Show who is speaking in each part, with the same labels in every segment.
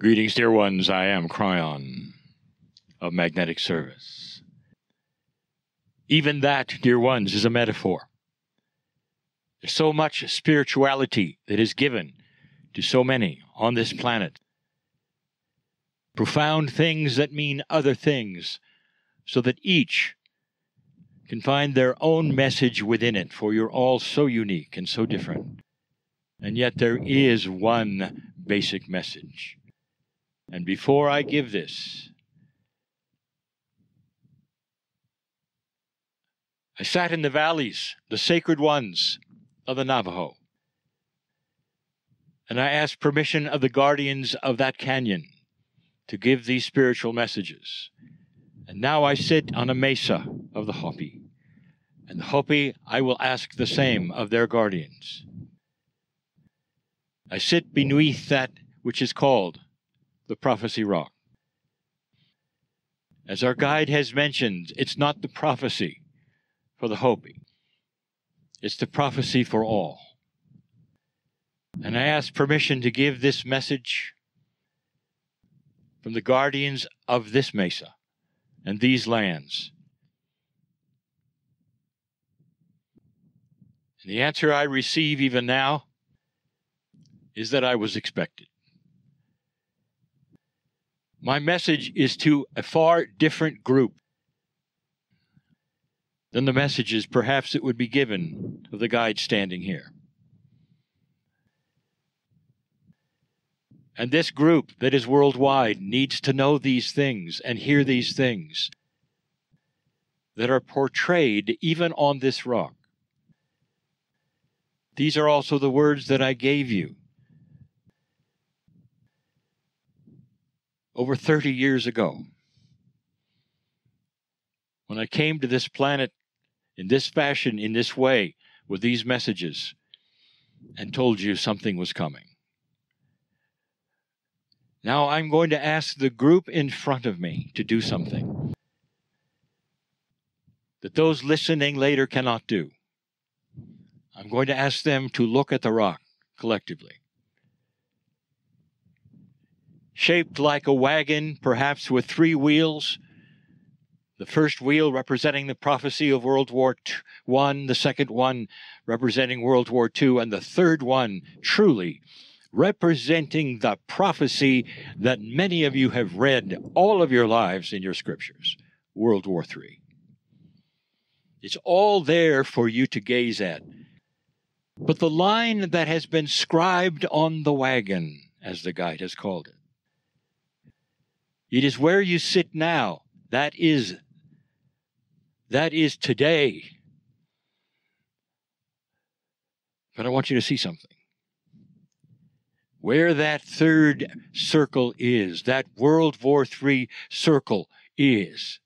Speaker 1: Greetings, dear ones. I am Kryon of Magnetic Service. Even that, dear ones, is a metaphor. There's so much spirituality that is given to so many on this planet. Profound things that mean other things, so that each can find their own message within it, for you're all so unique and so different. And yet there is one basic message. And before I give this, I sat in the valleys, the sacred ones of the Navajo, and I asked permission of the guardians of that canyon to give these spiritual messages. And now I sit on a mesa of the Hopi, and the Hopi, I will ask the same of their guardians. I sit beneath that which is called the Prophecy Rock. As our guide has mentioned, it's not the prophecy for the Hopi. It's the prophecy for all. And I ask permission to give this message from the guardians of this mesa and these lands. And the answer I receive even now is that I was expected. My message is to a far different group than the messages perhaps that would be given of the guide standing here. And this group that is worldwide needs to know these things and hear these things that are portrayed even on this rock. These are also the words that I gave you over 30 years ago, when I came to this planet in this fashion, in this way, with these messages, and told you something was coming. Now I'm going to ask the group in front of me to do something that those listening later cannot do. I'm going to ask them to look at the rock collectively. Shaped like a wagon, perhaps with 3 wheels. The first wheel representing the prophecy of World War I, the second one representing World War II, and the third one truly representing the prophecy that many of you have read all of your lives in your scriptures, World War III. It's all there for you to gaze at. But the line that has been scribed on the wagon, as the guide has called it, it is where you sit now. That is today. But I want you to see something. Where that third circle is, that World War III circle is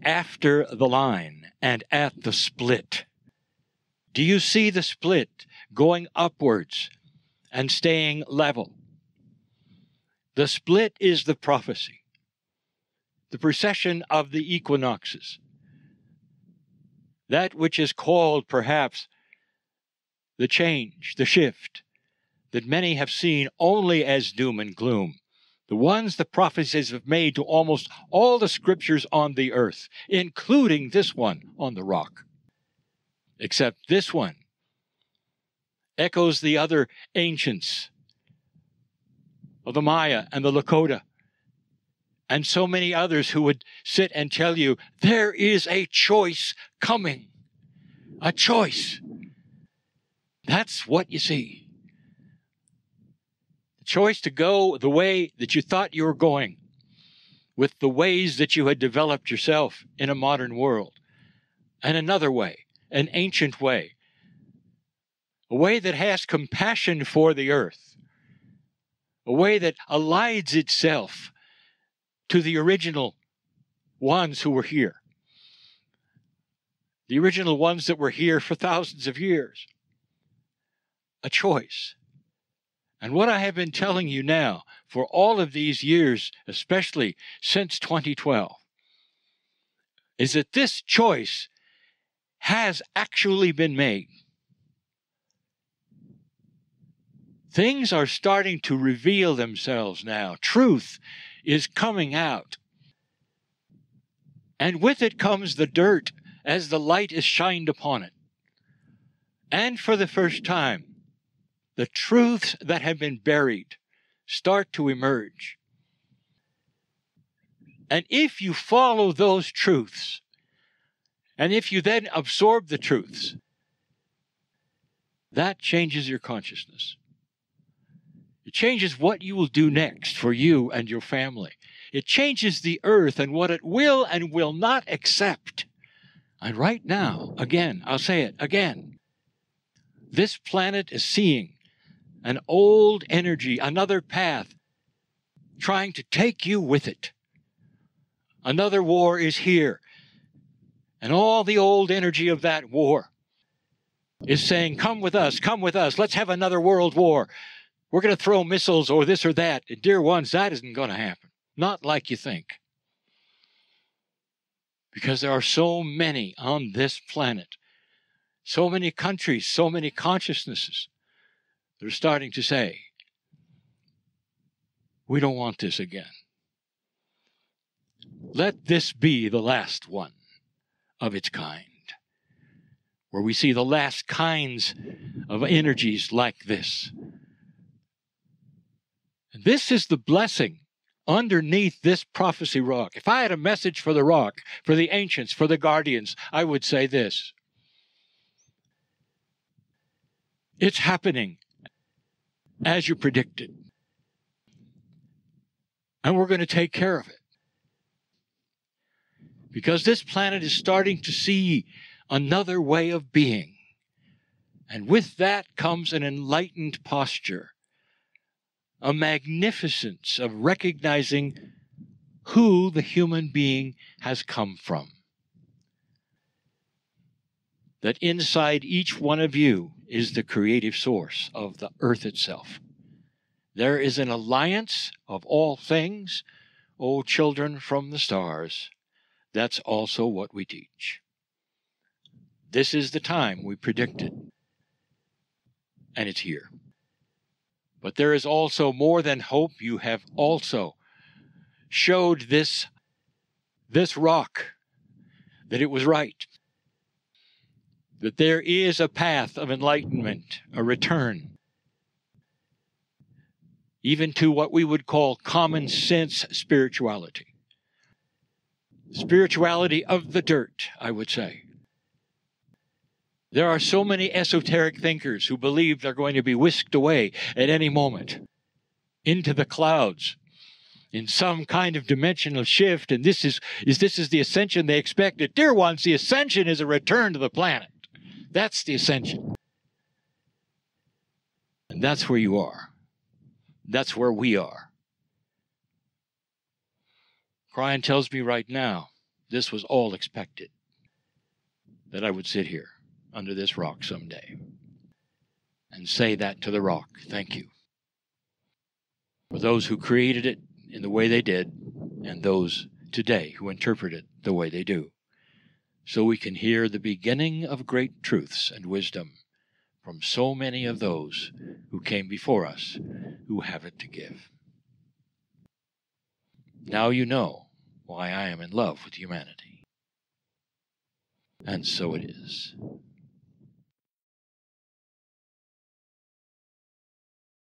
Speaker 1: after the line and at the split. Do you see the split going upwards and staying level? The split is the prophecy, the precession of the equinoxes, that which is called perhaps the change, the shift, that many have seen only as doom and gloom, the ones the prophecies have made to almost all the scriptures on the earth, including this one on the rock. Except this one echoes the other ancients of the Maya and the Lakota, and so many others who would sit and tell you, there is a choice coming. A choice. That's what you see. The choice to go the way that you thought you were going, with the ways that you had developed yourself in a modern world, and another way, an ancient way, a way that has compassion for the earth, a way that aligns itself to the original ones who were here. The original ones that were here for thousands of years. A choice. And what I have been telling you now for all of these years, especially since 2012, is that this choice has actually been made. Things are starting to reveal themselves now. Truth is coming out. And with it comes the dirt as the light is shined upon it. And for the first time, the truths that have been buried start to emerge. And if you follow those truths, and if you then absorb the truths, that changes your consciousness. It changes what you will do next for you and your family. It changes the earth and what it will and will not accept. And right now, again, I'll say it again, this planet is seeing an old energy, another path, trying to take you with it. Another war is here. And all the old energy of that war is saying, come with us, let's have another world war. We're going to throw missiles or this or that. And dear ones, that isn't going to happen. Not like you think. Because there are so many on this planet, so many countries, so many consciousnesses that are starting to say, we don't want this again. Let this be the last one of its kind, where we see the last kinds of energies like this. And this is the blessing underneath this prophecy rock. If I had a message for the rock, for the ancients, for the guardians, I would say this. It's happening as you predicted. And we're going to take care of it. Because this planet is starting to see another way of being. And with that comes an enlightened posture, a magnificence of recognizing who the human being has come from. That inside each one of you is the creative source of the earth itself. There is an alliance of all things, O children from the stars. That's also what we teach. This is the time we predicted, and it's here. But there is also more than hope. You have also showed this rock that it was right, that there is a path of enlightenment, a return, even to what we would call common sense spirituality. Spirituality of the dirt, I would say. There are so many esoteric thinkers who believe they're going to be whisked away at any moment into the clouds in some kind of dimensional shift, and this is the ascension they expected. Dear ones, the ascension is a return to the planet. That's the ascension. And that's where you are. That's where we are. Kryon tells me right now, this was all expected, that I would sit here under this rock someday and say that to the rock, thank you. For those who created it in the way they did, and those today who interpret it the way they do, so we can hear the beginning of great truths and wisdom from so many of those who came before us, who have it to give. Now you know why I am in love with humanity. And so it is.